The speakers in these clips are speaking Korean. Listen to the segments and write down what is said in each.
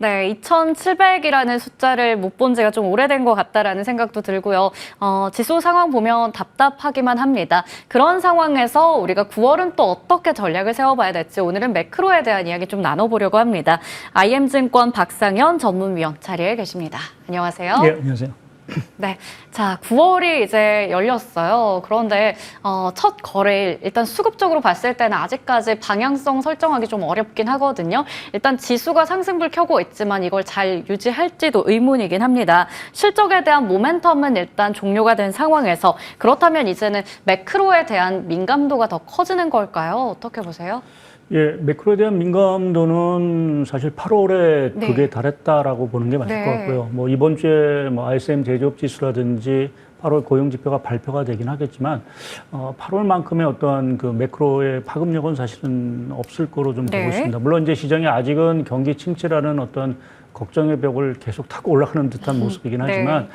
네, 2,700이라는 숫자를 못 본 지가 좀 오래된 것 같다라는 생각도 들고요. 지수 상황 보면 답답하기만 합니다. 그런 상황에서 우리가 9월은 또 어떻게 전략을 세워봐야 될지 오늘은 매크로에 대한 이야기 좀 나눠보려고 합니다. IM증권 박상현 전문위원 자리에 계십니다. 안녕하세요. 네, 안녕하세요. 네, 자 9월이 이제 열렸어요. 그런데 첫 거래일 일단 수급적으로 봤을 때는 아직까지 방향성 설정하기 좀 어렵긴 하거든요. 일단 지수가 상승불 켜고 있지만 이걸 잘 유지할지도 의문이긴 합니다. 실적에 대한 모멘텀은 일단 종료가 된 상황에서 그렇다면 이제는 매크로에 대한 민감도가 더 커지는 걸까요? 어떻게 보세요? 예, 매크로에 대한 민감도는 사실 8월에 네. 극에 달했다라고 보는 게 맞을 네. 것 같고요. 뭐 이번 주에 뭐 ISM 제조업 지수라든지 8월 고용 지표가 발표가 되긴 하겠지만 8월만큼의 어떠한 그 매크로의 파급력은 사실은 없을 거로 좀 보고 있습니다. 물론 이제 시장이 아직은 경기 침체라는 어떤 걱정의 벽을 계속 타고 올라가는 듯한 모습이긴 하지만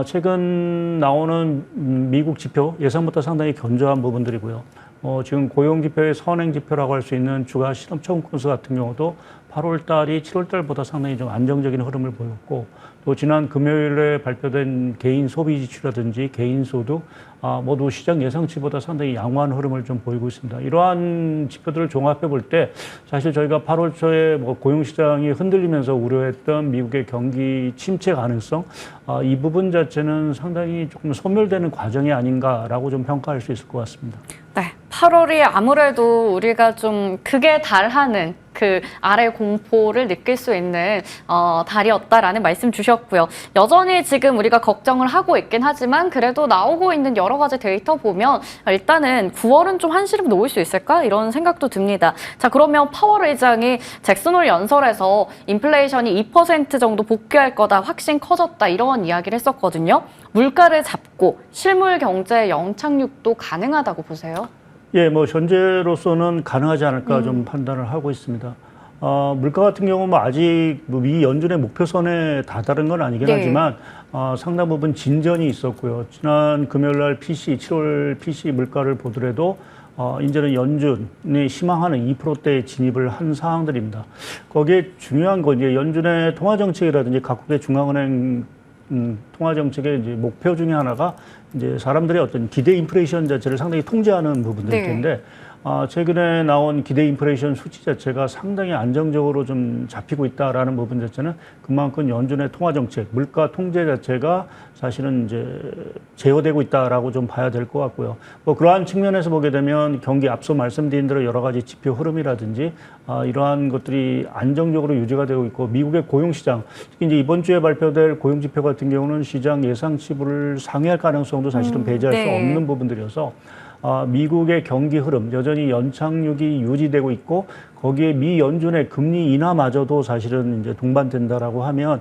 최근 나오는 미국 지표 예상보다 상당히 견조한 부분들이고요. 지금 고용 지표의 선행 지표라고 할 수 있는 주가 실업청 건수 같은 경우도 8월 달이 7월 달보다 상당히 좀 안정적인 흐름을 보였고 또 지난 금요일에 발표된 개인 소비 지출이라든지 개인 소득 모두 시장 예상치보다 상당히 양호한 흐름을 좀 보이고 있습니다. 이러한 지표들을 종합해 볼 때 사실 저희가 8월 초에 뭐 고용 시장이 흔들리면서 우려했던 미국의 경기 침체 가능성 이 부분 자체는 상당히 조금 소멸되는 과정이 아닌가라고 좀 평가할 수 있을 것 같습니다. 네, 8월이 아무래도 우리가 좀 극에 달하는 그 아래 공포를 느낄 수 있는 달이었다라는 말씀 주셨고요. 여전히 지금 우리가 걱정을 하고 있긴 하지만 그래도 나오고 있는 여러 가지 데이터 보면 일단은 9월은 좀 한시름 놓을 수 있을까? 이런 생각도 듭니다. 자, 그러면 파월 의장이 잭슨홀 연설에서 인플레이션이 2% 정도 복귀할 거다, 확신 커졌다 이런 이야기를 했었거든요. 물가를 잡고 실물 경제 영착륙도 가능하다고 보세요? 예, 뭐 현재로서는 가능하지 않을까 좀 판단을 하고 있습니다. 물가 같은 경우 뭐 아직 미 연준의 목표선에 다다른 건 아니긴 하지만 상당 부분 진전이 있었고요. 지난 금요일 날 7월 PC 물가를 보더라도 이제는 연준이 희망하는 2%대에 진입을 한 상황들입니다. 거기에 중요한 건 이제 연준의 통화 정책이라든지 각국의 중앙은행 통화 정책의 이제 목표 중에 하나가 이제 사람들의 어떤 기대 인플레이션 자체를 상당히 통제하는 부분들일 텐데 최근에 나온 기대 인플레이션 수치 자체가 상당히 안정적으로 좀 잡히고 있다라는 부분 자체는 그만큼 연준의 통화 정책, 물가 통제 자체가 사실은 이제 제어되고 있다라고 좀 봐야 될 것 같고요. 뭐 그러한 측면에서 보게 되면 경기 앞서 말씀드린 대로 여러 가지 지표 흐름이라든지 이러한 것들이 안정적으로 유지가 되고 있고 미국의 고용 시장, 특히 이제 이번 주에 발표될 고용 지표 같은 경우는 시장 예상치를 상회할 가능성도 사실은 배제할 수 없는 부분들이어서 미국의 경기 흐름 여전히 연착륙이 유지되고 있고 거기에 미 연준의 금리 인하마저도 사실은 이제 동반된다라고 하면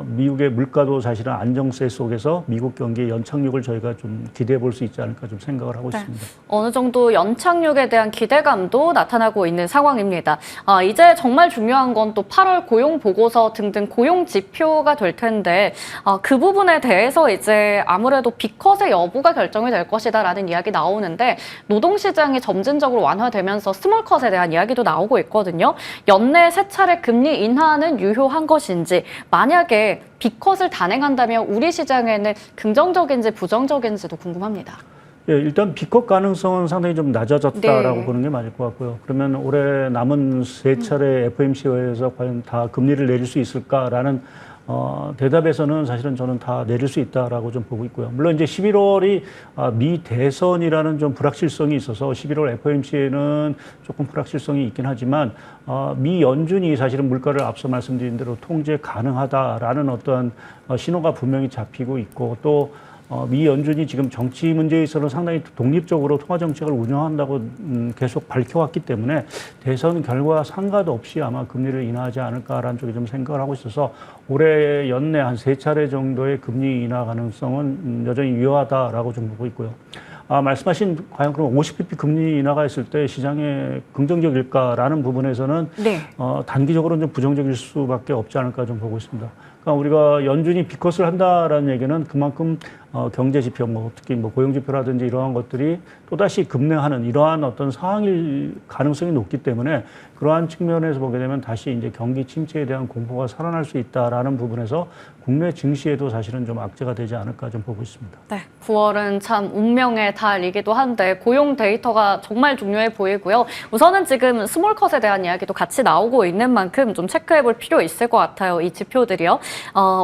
미국의 물가도 사실은 안정세 속에서 미국 경기의 연착륙을 저희가 좀 기대해 볼 수 있지 않을까 좀 생각을 하고 있습니다. 어느 정도 연착륙에 대한 기대감도 나타나고 있는 상황입니다. 이제 정말 중요한 건 또 8월 고용 보고서 등등 고용 지표가 될 텐데 그 부분에 대해서 이제 아무래도 빅컷의 여부가 결정이 될 것이다라는 이야기 나오는데 노동시장이 점진적으로 완화되면서 스몰컷에 대한 이야기도 나오고 있거든요. 연내 세 차례 금리 인하는 유효한 것인지 만약에 빅컷을 단행한다면 우리 시장에는 긍정적인지 부정적인지도 궁금합니다. 예, 일단 빅컷 가능성은 상당히 좀 낮아졌다라고 보는 게 맞을 것 같고요. 그러면 올해 남은 세 차례 FOMC에서 과연 다 금리를 내릴 수 있을까라는 대답에서는 사실은 저는 다 내릴 수 있다라고 좀 보고 있고요. 물론 이제 11월이 미 대선이라는 좀 불확실성이 있어서 11월 FOMC에는 조금 불확실성이 있긴 하지만 미 연준이 사실은 물가를 앞서 말씀드린 대로 통제 가능하다라는 어떤 신호가 분명히 잡히고 있고 또 미 연준이 지금 정치 문제에 있어서 상당히 독립적으로 통화 정책을 운영한다고 계속 밝혀왔기 때문에 대선 결과 상관도 없이 아마 금리를 인하하지 않을까라는 쪽에 좀 생각을 하고 있어서 올해 연내 한 세 차례 정도의 금리 인하 가능성은 여전히 유효하다라고 좀 보고 있고요. 말씀하신 과연 그럼 50bp 금리 인하가 있을 때 시장에 긍정적일까라는 부분에서는 단기적으로는 좀 부정적일 수밖에 없지 않을까 좀 보고 있습니다. 그러니까 우리가 연준이 비컷을 한다라는 얘기는 그만큼 경제 지표, 뭐 특히 뭐 고용 지표라든지 이러한 것들이 또다시 급등하는 이러한 어떤 상황일 가능성이 높기 때문에 그러한 측면에서 보게 되면 다시 이제 경기 침체에 대한 공포가 살아날 수 있다라는 부분에서 국내 증시에도 사실은 좀 악재가 되지 않을까 좀 보고 있습니다. 네, 9월은 참 운명의 달이기도 한데 고용 데이터가 정말 중요해 보이고요. 우선은 지금 스몰컷에 대한 이야기도 같이 나오고 있는 만큼 좀 체크해 볼 필요 있을 것 같아요. 이 지표들이요.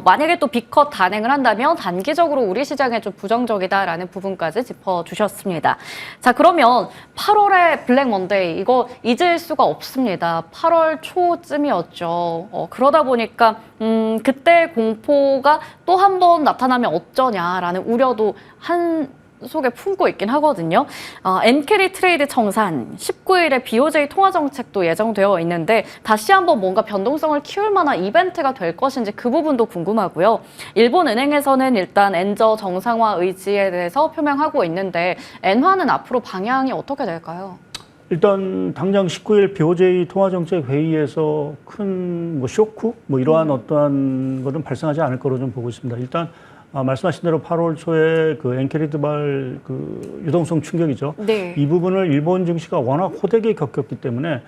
만약에 또 B컷 단행을 한다면 단기적으로 우리 시장에 좀 부정적이다라는 부분까지 짚어주셨습니다. 자, 그러면 8월의 블랙 먼데이 이거 잊을 수가 없습니다. 8월 초쯤이었죠. 그러다 보니까 그때 공포가 또 한 번 나타나면 어쩌냐라는 우려도 속에 품고 있긴 하거든요. 엔캐리 트레이드 청산 19일에 BOJ 통화 정책도 예정되어 있는데 다시 한번 뭔가 변동성을 키울 만한 이벤트가 될 것인지 그 부분도 궁금하고요. 일본은행에서는 일단 엔저 정상화 의지에 대해서 표명하고 있는데 엔화는 앞으로 방향이 어떻게 될까요? 일단 당장 19일 BOJ 통화정책 회의에서 큰 뭐 쇼크 뭐 이러한 어떠한 것은 발생하지 않을 거로 좀 보고 있습니다. 일단 말씀하신 대로 8월 초에 그 엔캐리드발 그 유동성 충격이죠. 네. 이 부분을 일본 증시가 워낙 호되게 겪었기 때문에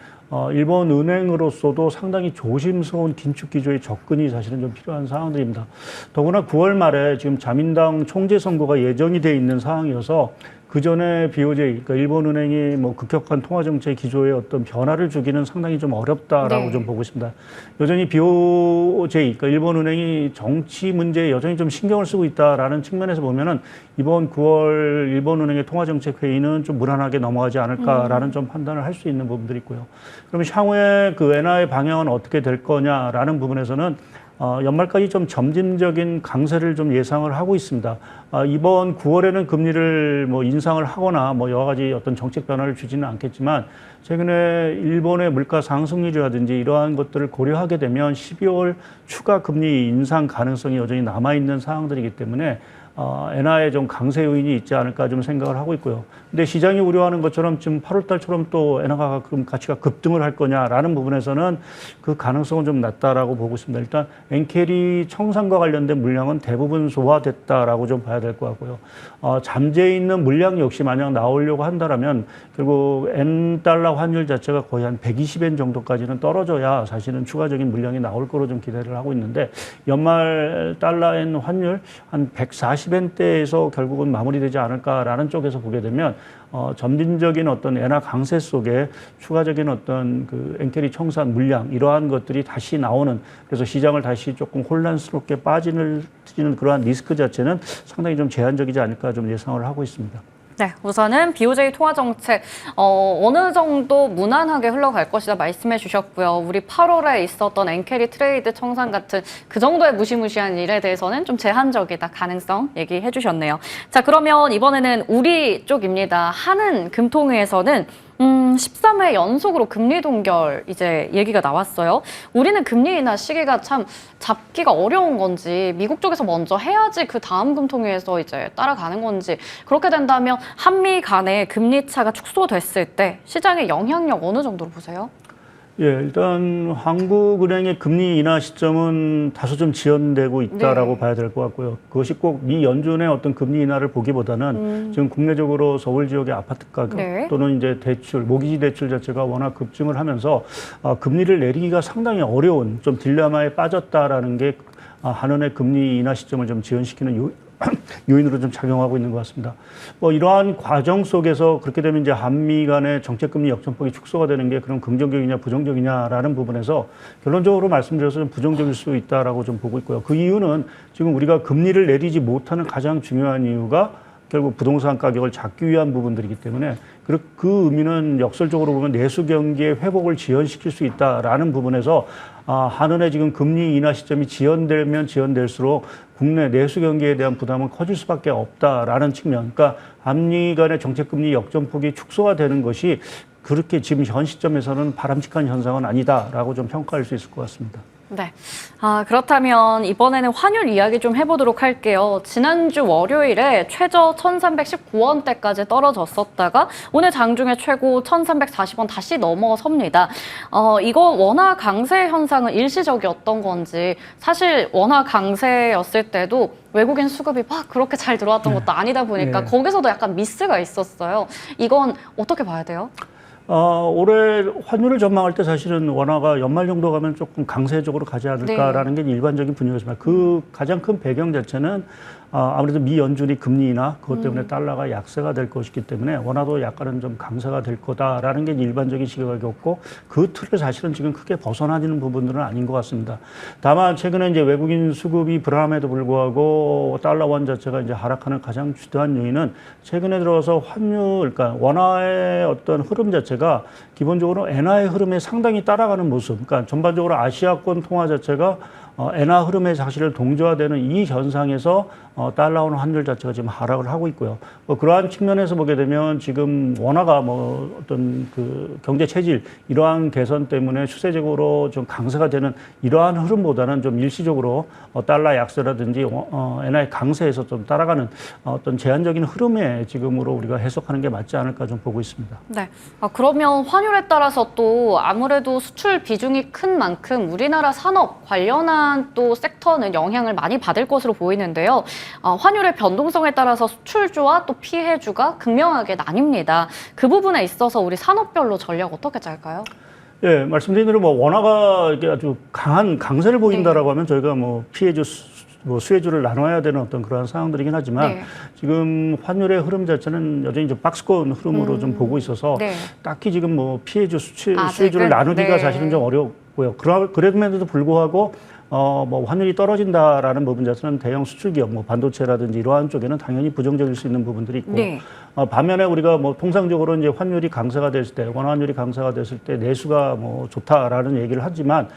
일본 은행으로서도 상당히 조심스러운 긴축 기조의 접근이 사실은 좀 필요한 상황들입니다. 더구나 9월 말에 지금 자민당 총재 선거가 예정이 돼 있는 상황이어서 그 전에 BOJ, 그러니까 일본은행이 뭐 급격한 통화정책 기조에 어떤 변화를 주기는 상당히 좀 어렵다라고 네. 좀 보고 있습니다. 여전히 BOJ, 그러니까 일본은행이 정치 문제에 여전히 좀 신경을 쓰고 있다라는 측면에서 보면은 이번 9월 일본은행의 통화정책 회의는 좀 무난하게 넘어가지 않을까라는 좀 판단을 할 수 있는 부분들이 있고요. 그러면 향후에 그 엔화의 방향은 어떻게 될 거냐라는 부분에서는 연말까지 좀 점진적인 강세를 좀 예상을 하고 있습니다. 이번 9월에는 금리를 뭐 인상을 하거나 뭐 여러 가지 어떤 정책 변화를 주지는 않겠지만 최근에 일본의 물가 상승률이라든지 이러한 것들을 고려하게 되면 12월 추가 금리 인상 가능성이 여전히 남아있는 상황들이기 때문에 엔화에 좀 강세 요인이 있지 않을까 좀 생각을 하고 있고요. 근데 시장이 우려하는 것처럼 지금 8월 달처럼 또 엔화가 그럼 가치가 급등을 할 거냐라는 부분에서는 그 가능성은 좀 낮다라고 보고 있습니다. 일단 엔캐리 청산과 관련된 물량은 대부분 소화됐다라고 좀 봐야 될 것 같고요. 잠재 있는 물량 역시 만약 나오려고 한다라면 결국 엔 달러 환율 자체가 거의 한 120엔 정도까지는 떨어져야 사실은 추가적인 물량이 나올 거로 좀 기대를 하고 있는데 연말 달러엔 환율 한 140엔대에서 결국은 마무리되지 않을까라는 쪽에서 보게 되면 점진적인 어떤 엔화 강세 속에 추가적인 어떤 그 엔캐리 청산 물량 이러한 것들이 다시 나오는 그래서 시장을 다시 조금 혼란스럽게 빠지는 그러한 리스크 자체는 상당히 좀 제한적이지 않을까 좀 예상을 하고 있습니다. 네, 우선은 BOJ 통화 정책 어느 정도 무난하게 흘러갈 것이다 말씀해 주셨고요. 우리 8월에 있었던 엔캐리 트레이드 청산 같은 그 정도의 무시무시한 일에 대해서는 좀 제한적이다 가능성 얘기해 주셨네요. 자, 그러면 이번에는 우리 쪽입니다. 한은 금통위에서는 13회 연속으로 금리 동결 이제 얘기가 나왔어요. 우리는 금리 인하 시기가 참 잡기가 어려운 건지 미국 쪽에서 먼저 해야지 그 다음 금통위에서 이제 따라가는 건지 그렇게 된다면 한미 간의 금리 차가 축소됐을 때 시장의 영향력 어느 정도로 보세요? 예, 일단 한국은행의 금리 인하 시점은 다소 좀 지연되고 있다라고 네. 봐야 될 것 같고요. 그것이 꼭 미 연준의 어떤 금리 인하를 보기보다는 지금 국내적으로 서울 지역의 아파트 가격 네. 또는 이제 대출, 모기지 대출 자체가 워낙 급증을 하면서 금리를 내리기가 상당히 어려운 좀 딜레마에 빠졌다라는 게 한은의 금리 인하 시점을 좀 지연시키는 요인으로 좀 작용하고 있는 것 같습니다. 뭐 이러한 과정 속에서 그렇게 되면 이제 한미 간의 정책금리 역전폭이 축소가 되는 게 그럼 긍정적이냐 부정적이냐라는 부분에서 결론적으로 말씀드려서 좀 부정적일 수 있다라고 좀 보고 있고요. 그 이유는 지금 우리가 금리를 내리지 못하는 가장 중요한 이유가 결국 부동산 가격을 잡기 위한 부분들이기 때문에 그 의미는 역설적으로 보면 내수 경기의 회복을 지연시킬 수 있다라는 부분에서 한은의 지금 금리 인하 시점이 지연되면 지연될수록 국내 내수 경기에 대한 부담은 커질 수밖에 없다라는 측면. 그러니까 한미 간의 정책금리 역전폭이 축소가 되는 것이 그렇게 지금 현 시점에서는 바람직한 현상은 아니다라고 좀 평가할 수 있을 것 같습니다. 네. 그렇다면 이번에는 환율 이야기 좀 해보도록 할게요. 지난주 월요일에 최저 1,319원대까지 떨어졌었다가 오늘 장중에 최고 1,340원 다시 넘어섭니다. 이거 원화 강세 현상은 일시적이었던 건지, 사실 원화 강세였을 때도 외국인 수급이 막 그렇게 잘 들어왔던 것도 아니다 보니까 거기서도 약간 미스가 있었어요. 이건 어떻게 봐야 돼요? 올해 환율을 전망할 때 사실은 원화가 연말 정도 가면 조금 강세적으로 가지 않을까라는 게 일반적인 분위기였지만 그 가장 큰 배경 자체는 아무래도 미 연준이 금리 인하 그것 때문에 달러가 약세가 될 것이기 때문에 원화도 약간은 좀 강세가 될 거다라는 게 일반적인 시각이었고 그 틀을 사실은 지금 크게 벗어나지는 부분들은 아닌 것 같습니다. 다만 최근에 이제 외국인 수급이 불안함에도 불구하고 달러 원 자체가 이제 하락하는 가장 주요한 요인은 최근에 들어서 환율, 그러니까 원화의 어떤 흐름 자체가 기본적으로 엔화의 흐름에 상당히 따라가는 모습. 그러니까 전반적으로 아시아권 통화 자체가 엔화 흐름에 사실은 동조화되는 이 현상에서 달러원 환율 자체가 지금 하락을 하고 있고요. 그러한 측면에서 보게 되면 지금 원화가 어떤 그 경제 체질 이러한 개선 때문에 추세적으로 좀 강세가 되는 이러한 흐름보다는 좀 일시적으로 달러 약세라든지 엔화의 강세에서 좀 따라가는 어떤 제한적인 흐름에 지금으로 우리가 해석하는 게 맞지 않을까 좀 보고 있습니다. 네. 그러면 환율에 따라서 또 아무래도 수출 비중이 큰 만큼 우리나라 산업 관련한 또 섹터는 영향을 많이 받을 것으로 보이는데요. 환율의 변동성에 따라서 수출주와 또 피해주가 극명하게 나뉩니다. 그 부분에 있어서 우리 산업별로 전략 어떻게 짤까요? 예, 말씀드린 대로 원화가 이게 아주 강한 강세를 보인다라고 하면 저희가 피해주 수혜주를 나눠야 되는 어떤 그러한 상황들이긴 하지만 지금 환율의 흐름 자체는 여전히 좀 박스권 흐름으로 좀 보고 있어서 딱히 지금 피해주 수혜주를 나누기가 사실은 좀 어렵고요. 그럼에도 불구하고 환율이 떨어진다라는 부분 자체는 대형 수출 기업, 반도체라든지 이러한 쪽에는 당연히 부정적일 수 있는 부분들이 있고, 반면에 우리가 통상적으로 이제 환율이 강세가 됐을 때, 원화 환율이 강세가 됐을 때 내수가 좋다라는 얘기를 하지만,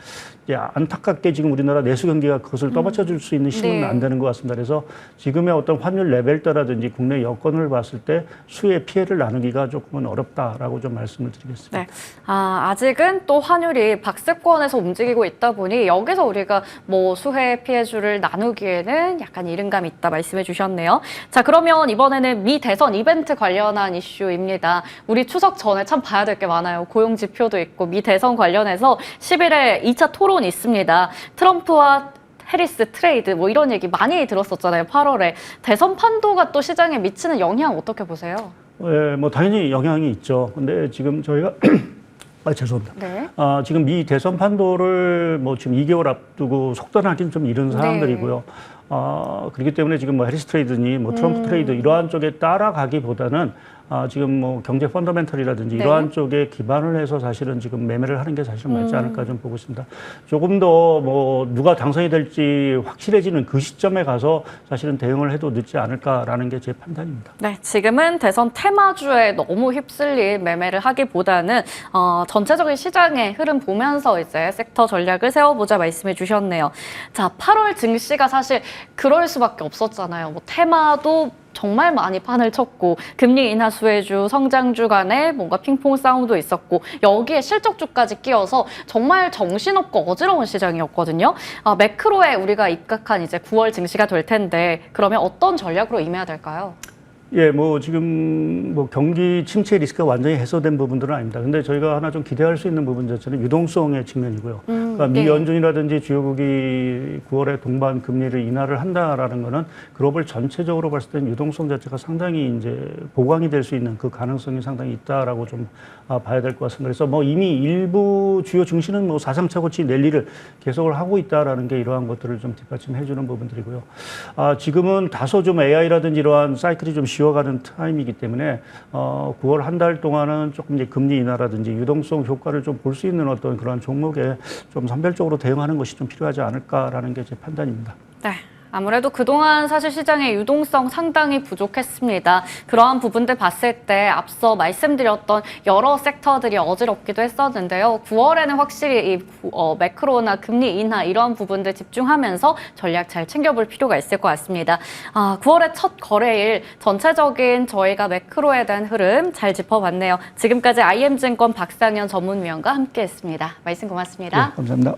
이제 안타깝게 지금 우리나라 내수 경기가 그것을 떠받쳐 줄 수 있는 시기는 안 되는 것 같습니다. 그래서 지금의 어떤 환율 레벨대라든지 국내 여건을 봤을 때 수의 피해를 나누기가 조금은 어렵다라고 좀 말씀을 드리겠습니다. 네. 아직은 또 환율이 박스권에서 움직이고 있다 보니 여기서 우리가 수혜 피해주를 나누기에는 약간 이른감이 있다 말씀해 주셨네요. 자, 그러면 이번에는 미 대선 이벤트 관련한 이슈입니다. 우리 추석 전에 참 봐야 될 게 많아요. 고용 지표도 있고 미 대선 관련해서 10일에 2차 토론이 있습니다. 트럼프와 해리스 트레이드 이런 얘기 많이 들었었잖아요. 8월에. 대선 판도가 또 시장에 미치는 영향 어떻게 보세요? 네, 당연히 영향이 있죠. 근데 지금 저희가 죄송합니다. 네. 지금 미 대선 판도를 지금 2개월 앞두고 속단하기는 좀 이른 상황들이고요. 그렇기 때문에 지금 해리스 트레이드니 트럼프 트레이드 이러한 쪽에 따라가기보다는 지금 경제 펀더멘털이라든지 이러한 쪽에 기반을 해서 사실은 지금 매매를 하는 게 사실 맞지 않을까 좀 보고 있습니다. 조금 더 누가 당선이 될지 확실해지는 그 시점에 가서 사실은 대응을 해도 늦지 않을까라는 게 제 판단입니다. 네, 지금은 대선 테마주에 너무 휩쓸린 매매를 하기보다는 전체적인 시장의 흐름 보면서 이제 섹터 전략을 세워보자 말씀해 주셨네요. 자, 8월 증시가 사실 그럴 수밖에 없었잖아요. 테마도 정말 많이 판을 쳤고 금리 인하 수혜주, 성장주 간에 뭔가 핑퐁 싸움도 있었고 여기에 실적주까지 끼어서 정말 정신없고 어지러운 시장이었거든요. 매크로에 우리가 입각한 이제 9월 증시가 될 텐데 그러면 어떤 전략으로 임해야 될까요? 예, 지금 경기 침체 리스크가 완전히 해소된 부분들은 아닙니다. 근데 저희가 하나 좀 기대할 수 있는 부분 자체는 유동성의 측면이고요. 그러니까 미 연준이라든지 주요국이 9월에 동반 금리를 인하를 한다라는 거는 글로벌 전체적으로 봤을 때는 유동성 자체가 상당히 이제 보강이 될 수 있는 그 가능성이 상당히 있다라고 좀 봐야 될 것 같습니다. 그래서 이미 일부 주요 증시는 사상착오치 랠리를 계속을 하고 있다라는 게 이러한 것들을 좀 뒷받침해 주는 부분들이고요. 지금은 다소 좀 AI라든지 이러한 사이클이 좀 쉬어가는 타임이기 때문에 9월 한 달 동안은 조금 이제 금리 인하라든지 유동성 효과를 좀 볼 수 있는 어떤 그런 종목에 좀 선별적으로 대응하는 것이 좀 필요하지 않을까라는 게 제 판단입니다. 네. 아무래도 그동안 사실 시장의 유동성 상당히 부족했습니다. 그러한 부분들 봤을 때 앞서 말씀드렸던 여러 sek터들이 어지럽기도 했었는데요. 9월에는 확실히 이 매크로나 금리 인하 이러한 부분들 집중하면서 전략 잘 챙겨볼 필요가 있을 것 같습니다. 9월의 첫 거래일 전체적인 저희가 매크로에 대한 흐름 잘 짚어봤네요. 지금까지 IM증권 박상현 전문위원과 함께했습니다. 말씀 고맙습니다. 네, 감사합니다.